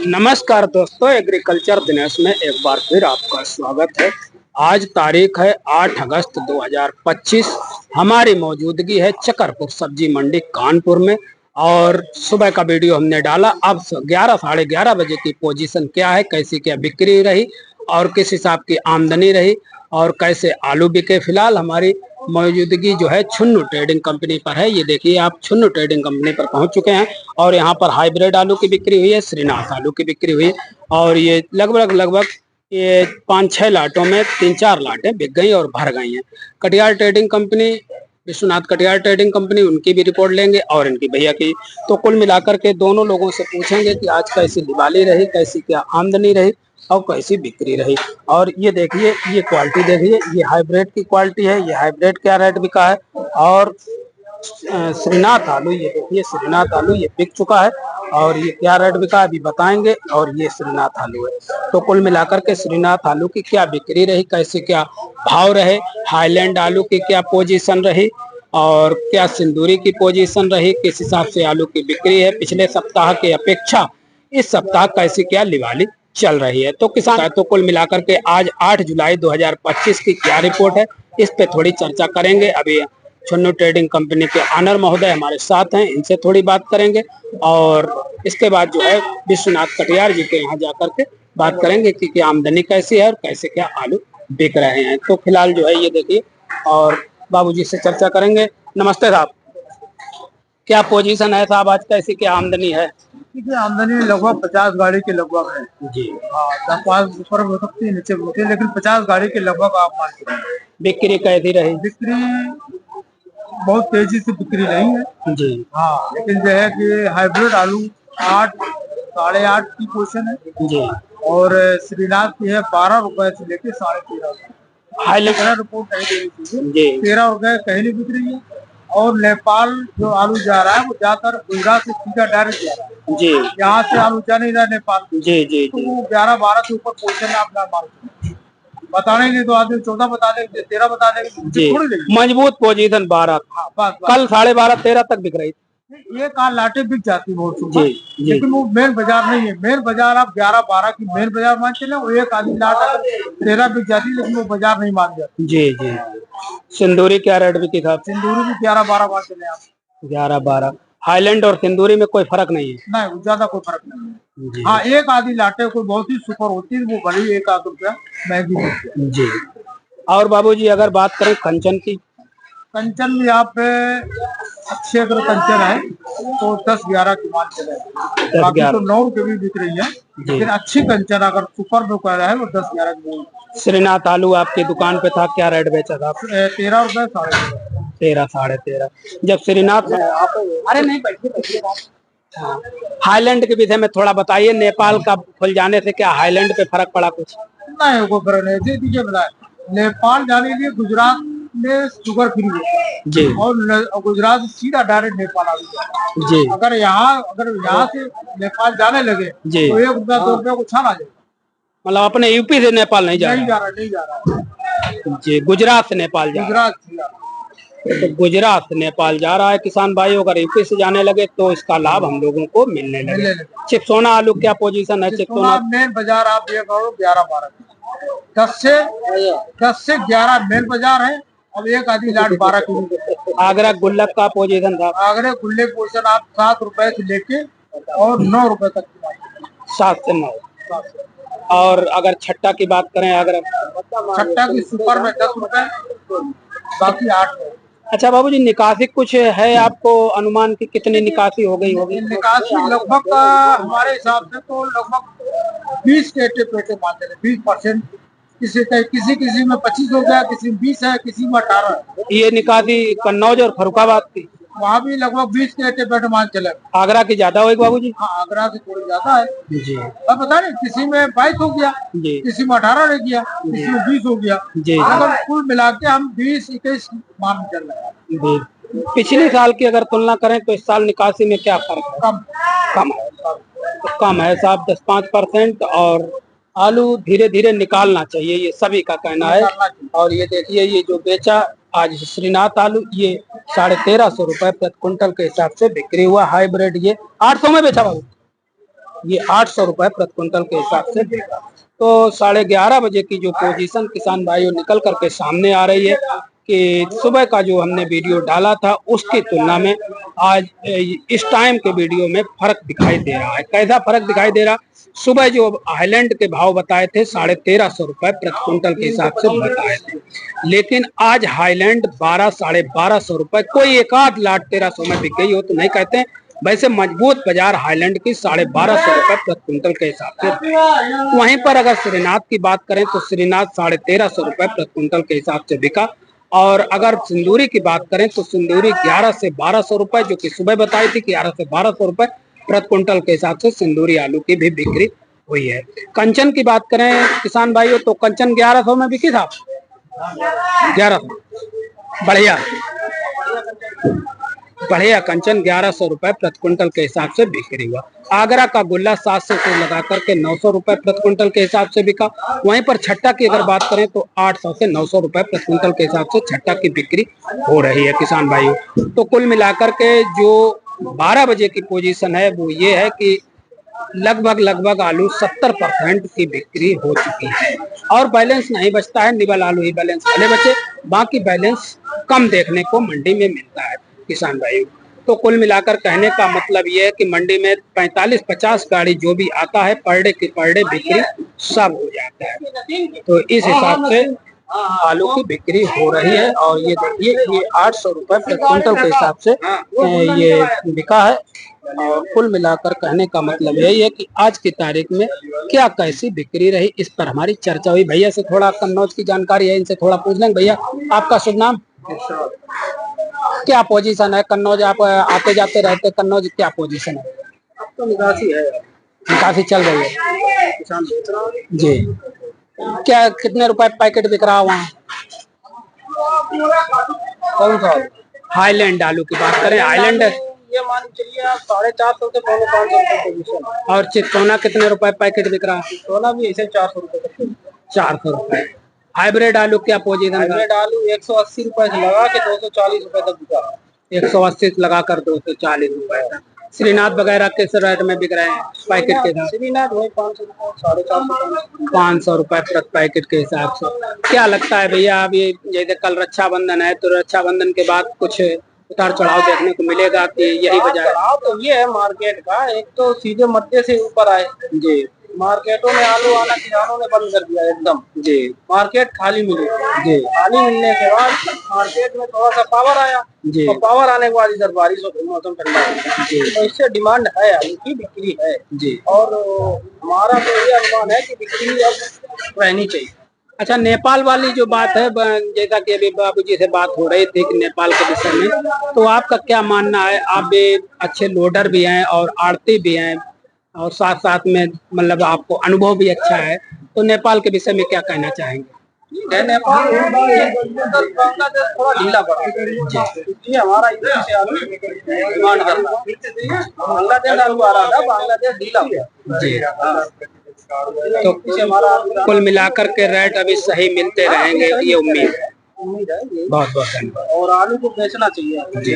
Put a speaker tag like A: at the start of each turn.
A: नमस्कार दोस्तों, एग्रीकल्चर दिनेश में एक बार फिर आपका स्वागत है। आज तारीख है 8 अगस्त 2025। हमारी मौजूदगी है चकरपुर सब्जी मंडी कानपुर में और सुबह का वीडियो हमने डाला। अब 11 साढ़े 11 बजे की पोजीशन क्या है, कैसी क्या बिक्री रही और किस हिसाब की आमदनी रही और कैसे आलू बिके। फिलहाल हमारी मौजूदगी जो है छुन्नू ट्रेडिंग कंपनी पर है। ये देखिए आप, छुन्नू ट्रेडिंग कंपनी पर पहुंच चुके हैं और यहाँ पर हाइब्रिड आलू की बिक्री हुई है, श्रीनाथ आलू की बिक्री हुई है और ये लगभग ये 5-6 लाटों में 3-4 लाटें बिक गई और भर गई हैं। Katiyar trading company, Vishwanath Katiyar trading company, उनकी भी रिपोर्ट लेंगे और इनकी भैया की। तो कुल मिलाकर के दोनों लोगों से पूछेंगे कि आज कैसी दिवाली रही, कैसी क्या आमदनी रही और कैसी बिक्री रही। और ये देखिए, ये क्वालिटी देखिए, ये हाइब्रिड की क्वालिटी है। ये हाइब्रिड क्या रेट बिका है और श्रीनाथ आलू, ये देखिए श्रीनाथ आलू ये बिक चुका है और ये क्या रेट बिका अभी बताएंगे। और ये श्रीनाथ आलू है। तो कुल मिलाकर के श्रीनाथ आलू की क्या बिक्री रही, कैसे क्या भाव रहे, हाईलैंड आलू की क्या पोजीशन रही और क्या सिंदूरी की पोजीशन रही, किस हिसाब से आलू की बिक्री है, पिछले सप्ताह की अपेक्षा इस सप्ताह कैसी क्या दिवाली चल रही है। तो किसान, तो कुल मिलाकर के आज 8 जुलाई 2025 की क्या रिपोर्ट है, इस पे थोड़ी चर्चा करेंगे। अभी छुन्नू ट्रेडिंग कंपनी के ऑनर महोदय हमारे साथ हैं, इनसे थोड़ी बात करेंगे और इसके बाद जो है विश्वनाथ कटियार जी के यहाँ जाकर के बात करेंगे कि आमदनी कैसी है और कैसे क्या आलू बिक रहे हैं। तो फिलहाल जो है ये देखिए और बाबूजी से चर्चा करेंगे। नमस्ते साहब, क्या पोजीशन है साहब, आज कैसी क्या आमदनी है?
B: आमदनी लगभग 50 गाड़ी के लगभग है
A: जी।
B: हाँ, 10-5 ऊपर हो सकती है, नीचे होती है, लेकिन 50 गाड़ी के लगभग आप मान सकते हैं।
A: बिक्री कैसी रही?
B: बिक्री बहुत तेजी से बिक्री नहीं है
A: जी।
B: हाँ, लेकिन जो है कि हाइब्रिड आलू 8 साढ़े 8 की पोजीशन है
A: जी।
B: और श्रीनाथ की है 12 रुपए से लेके 13.5।
A: हाईलैंड
B: रिपोर्ट नहीं देनी चाहिए, 13 रुपए कहीं नहीं बिक रही है। और नेपाल जो आलू जा रहा है वो ज्यादातर गुजरात से सीधा डायरेक्ट जा रहा है
A: जी।
B: यहाँ से आलू जा नहीं रहा नेपाल।
A: जी जी
B: तो वो 11-12 के ऊपर पोजीशन आप ना मालूम बताने के तो आदमी 14 बता देंगे, 13 बता देंगे,
A: मजबूत पोजीशन 12।
B: हाँ,
A: कल 12.5-13 तक बिक रही थी।
B: ये कार लाटे बिक जाती बहुत सुबह, लेकिन वो मेन बाजार नहीं है। मेन बाजार आप 11-12 की मेन बाजार मान चले, वो एक आधी लाट अगर 13 बिक जाती, लेकिन वो बाजार नहीं मान जाती।
A: जी जी। सिंदूरी क्या रेट बिकी था?
B: सिंदूरी भी 11-12 मान चले आप।
A: 11-12। हाईलैंड और सिंदूरी में कोई फर्क नहीं है?
B: नहीं, ज्यादा कोई फर्क नहीं है। हाँ, एक आधी लाटे कोई बहुत ही सुपर होती है, वो भले 1-8 रुपया महंगी
A: जी। और बाबूजी अगर बात करें कंचन की?
B: कंचन भी आप अच्छे अगर कंचन है तो 10-11 की मान चले, बाकी तो 9 रुपए भी बिक रही है, लेकिन अच्छी कंचन अगर सुपर में कह रहा है वो 10-11 की।
A: श्रीनाथ आलू आपकी दुकान पे था, क्या रेट बेचा था?
B: 13 रुपए, 13.5,
A: 13-13.5। जब श्रीनाथ, अरे नहीं बैठिए। हाईलैंड के विषय में थोड़ा बताइए, नेपाल का खुल जाने से क्या हाईलैंड पे फर्क पड़ा कुछ?
B: नहीं, वो फर्क नहीं। दीजिए बताए, नेपाल जाने के लिए गुजरात में शुगर फ्री है
A: जी,
B: और गुजरात सीधा डायरेक्ट नेपाल आ गया
A: जी।
B: अगर यहाँ से नेपाल जाने लगे
A: जी,
B: तो 1 रुपया 2 रुपया को छान आ जाएगा।
A: मतलब अपने यूपी से नेपाल नहीं जा रहा?
B: नहीं जा रहा
A: जी, गुजरात से नेपाल जा रहा है। तो गुजरात से नेपाल जा रहा है किसान भाई, अगर यूपी से जाने लगे तो इसका लाभ हम लोगों को मिलने लगे। चिपसोना आलू क्या पोजीशन है? चिपसोना
B: मेन बाजार आप ये करो 11-12, 10 से 11 मेन बाजार है। अब एक आधी लाट 12 की।
A: आगरा गुल्लक का पोजीशन था?
B: आगरा गुल्ले पोजीशन आप 7 रुपए से लेके और 9 रुपए तक।
A: 7 से 9। और अगर छट्टा की बात करें, अगर
B: छट्टा की सुपर में 10 रुपए, बाकी 8।
A: अच्छा बाबूजी, निकासी कुछ है आपको अनुमान की कितनी निकासी हो गई होगी?
B: निकासी लगभग हमारे हिसाब से तो लगभग 20 के पेटे मानते हैं, 20%। किसी में 25 हो गया, किसी में 20 है, किसी में 18।
A: ये निकासी कन्नौज और फरुखाबाद की?
B: वहाँ भी लगभग 20 के पेटे मान चले।
A: आगरा की ज्यादा होगी बाबूजी?
B: हाँ, आगरा से थोड़ी ज्यादा है
A: जी।
B: अब पता नहीं, किसी में 22 हो गया जी, किसी में 18 रह गया, किसी में 20 हो गया जी। अगर कुल मिला के हम 20-21 मान चल रहे हैं।
A: पिछले साल की अगर तुलना करें तो इस साल निकासी में क्या फर्क है? कम है। तो कम है साहब, 10-5%। और आलू धीरे धीरे निकालना चाहिए, ये सभी का कहना है। और ये देखिए, ये जो बेचा आज श्रीनाथ आलू, ये 1350 रुपए प्रति क्विंटल के हिसाब से बिक्री हुआ। हाइब्रिड ये 800 में बेचा बाबू, ये 800 रुपए प्रति क्विंटल के हिसाब से बिका। तो 11:30 बजे की जो पोजीशन किसान भाइयों निकल करके सामने आ रही है कि सुबह का जो हमने वीडियो डाला था उसकी तुलना में आज इस टाइम के वीडियो में फर्क दिखाई दे रहा है। कैसा फर्क दिखाई दे रहा? सुबह जो हाईलैंड के भाव बताए थे 1350 रुपए प्रति क्विंटल के हिसाब से बताए थे, लेकिन आज हाईलैंड 1200-1250 रुपए, कोई एक आध लाट 1300 में बिक गई हो तो नहीं कहते हैं। वैसे मजबूत बाजार हाईलैंड की 1250 रुपए प्रति क्विंटल के हिसाब से। वहीं पर अगर श्रीनाथ की बात करें तो श्रीनाथ 1350 रुपए प्रति क्विंटल के हिसाब से बिका। और अगर सिंदूरी की बात करें तो सिंदूरी 11 से 1200 रुपए, जो कि सुबह बताई थी कि 11 से 1200 रुपए प्रति क्विंटल के हिसाब से सिंदूरी आलू की भी बिक्री हुई है। कंचन की बात करें किसान भाइयों तो कंचन 1100 में बिकी था। 1100 बढ़िया बढ़िया कंचन 1100 रुपए प्रति क्विंटल के हिसाब से बिक्री हुआ। आगरा का गुल्ला 700 से लगा करके 900 रुपए प्रति क्विंटल के हिसाब से बिका। वहीं पर छट्टा की अगर बात करें तो 800 से 900 रुपए प्रति क्विंटल के हिसाब से छट्टा की बिक्री हो रही है किसान भाइयों। तो कुल मिलाकर के जो 12 बजे की पोजीशन है वो ये है कि लगभग आलू 70% की बिक्री हो चुकी है और बैलेंस नहीं बचता है। निबल आलू ही बैलेंस वाले बचे, बाकी बैलेंस कम देखने को मंडी में मिलता है किसान भाइयों। तो कुल मिलाकर कहने का मतलब ये है कि मंडी में 45-50 गाड़ी जो भी आता है पर डे की पर डे बिक्री सब हो जाता है। तो इस हिसाब से आलू की बिक्री हो रही है। और ये देखिए ये 800 रुपए प्रति क्विंटल के हिसाब से ये बिका है। और कुल मिलाकर कहने का मतलब यही है कि आज की तारीख में क्या कैसी बिक्री रही, इस पर हमारी चर्चा हुई। भैया से थोड़ा कन्नौज की जानकारी है, इनसे थोड़ा पूछ लेंगे। भैया आपका शुभ नाम? क्या पोजीशन है कन्नौज? आप आते जाते रहते कन्नौज, क्या पोजीशन है?
B: अब तो निकासी है,
A: निकासी चल रही है,
B: किसान बेच रहा है
A: जी। क्या कितने रुपए पैकेट बिक रहा है वहाँ?
B: कौन सा
A: हाईलैंड आलू की बात करें, हाईलैंड
B: ये मान चलिए आप 450 से 500 पोजीशन।
A: और चितौना कितने रुपए पैकेट बिक रहा है?
B: सोना भी ऐसे 400 रुपए।
A: 400 रुपए। हाइब्रिड आलू क्या पोजीशन?
B: हाइब्रिड आलू 180 रुपए से लगा के 240 रुपए तक बिका।
A: 180 से लगाकर 240 रुपए तक। श्रीनाथ वगैरह किस रेट में बिक रहे हैं पैकेट के साथ?
B: श्रीनाथ वही 500 रुपए, 450
A: 500 रुपए प्रति पैकेट के हिसाब से। क्या लगता है भैया अभी जैसे कल रक्षाबंधन है तो रक्षाबंधन के बाद कुछ उतार चढ़ाव देखने को मिलेगा कि यही वजह है?
B: तो ये है मार्केट का, एक तो सीधे मध्य से ऊपर आए
A: जी,
B: मार्केटों में आलू आना किसानों ने बंद कर दिया एकदम
A: जी,
B: मार्केट खाली मिली
A: जी,
B: खाली मिलने के बाद मार्केट में थोड़ा सा पावर आया
A: जी,
B: तो पावर आने के बाद इधर बारिश हो गई, मौसम ठंडा हो गया
A: जी,
B: तो इससे डिमांड है, आलू की बिक्री है
A: जी।
B: और हमारा तो ये अनुमान है कि बिक्री अब रहनी चाहिए।
A: अच्छा, नेपाल वाली जो बात है जैसा कि अभी बाबूजी से बात हो रही थी कि नेपाल के विषय में, तो आपका क्या मानना है? आप भी अच्छे लोडर भी हैं और आड़ती भी हैं और साथ साथ में मतलब आपको अनुभव भी अच्छा है, तो नेपाल के विषय में क्या कहना चाहेंगे?
B: नेपाल बांग्लादेश थोड़ा ढीला पड़ा जी, हमारा इधर से आलू डिमांड कर रहा है, बांग्लादेश आलू आ रहा था, बांग्लादेश ढीला हुआ
A: जी। तो कुल मिलाकर के रेट अभी सही मिलते रहेंगे ये उम्मीद है।
B: उम्मीद है
A: बहुत बहुत धन्यवाद।
B: और आलू को बेचना चाहिए
A: जी।